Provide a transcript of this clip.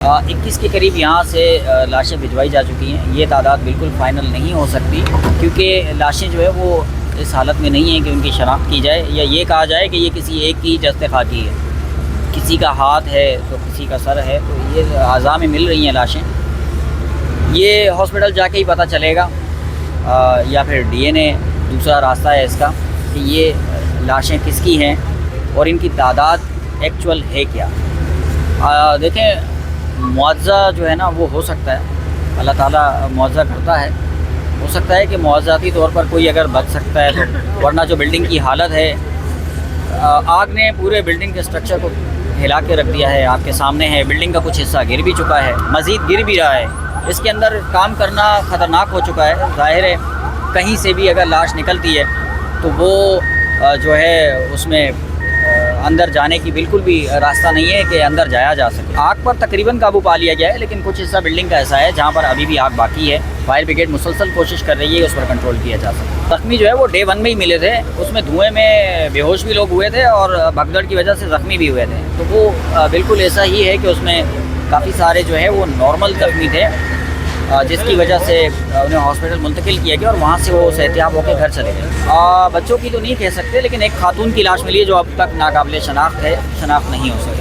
21 کے قریب یہاں سے لاشیں بھجوائی جا چکی ہیں. یہ تعداد بالکل فائنل نہیں ہو سکتی کیونکہ لاشیں جو ہے وہ اس حالت میں نہیں ہیں کہ ان کی شناخت کی جائے یا یہ کہا جائے کہ یہ کسی ایک کی جسد خاکی ہے. کسی کا ہاتھ ہے تو کسی کا سر ہے، تو یہ اعضاء میں مل رہی ہیں لاشیں. یہ ہاسپٹل جا کے ہی پتہ چلے گا یا پھر ڈی این اے دوسرا راستہ ہے اس کا کہ یہ لاشیں کس کی ہیں اور ان کی تعداد ایکچول ہے کیا. دیکھیں، معاوضہ جو ہے نا وہ ہو سکتا ہے، اللہ تعالیٰ معاوضہ کرتا ہے. ہو سکتا ہے کہ معاوضاتی طور پر کوئی اگر بچ سکتا ہے تو، ورنہ جو بلڈنگ کی حالت ہے، آگ نے پورے بلڈنگ کے اسٹرکچر کو ہلا کے رکھ دیا ہے. آپ کے سامنے ہے، بلڈنگ کا کچھ حصہ گر بھی چکا ہے، مزید گر بھی رہا ہے. اس کے اندر کام کرنا خطرناک ہو چکا ہے. ظاہر ہے کہیں سے بھی اگر لاش نکلتی ہے تو وہ جو ہے اس میں اندر جانے کی بالکل بھی راستہ نہیں ہے کہ اندر جایا جا سکے. آگ پر تقریباً قابو پا لیا گیا ہے، لیکن کچھ حصہ بلڈنگ کا ایسا ہے جہاں پر ابھی بھی آگ باقی ہے. فائر بریگیڈ مسلسل کوشش کر رہی ہے اس پر کنٹرول کیا جا سکے. زخمی جو ہے وہ ڈے 1 میں ہی ملے تھے، اس میں دھوئیں میں بے ہوش بھی لوگ ہوئے تھے اور بھگدڑ کی وجہ سے زخمی بھی ہوئے تھے. تو وہ بالکل ایسا ہی ہے کہ اس میں کافی سارے جو ہے وہ نارمل زخمی تھے، جس کی وجہ سے انہیں ہاسپٹل منتقل کیا گیا اور وہاں سے وہ صحتیاب ہو کے گھر چلے گئے. بچوں کی تو نہیں کہہ سکتے، لیکن ایک خاتون کی لاش ملی ہے جو اب تک ناقابل شناخت ہے، شناخت نہیں ہو سکی.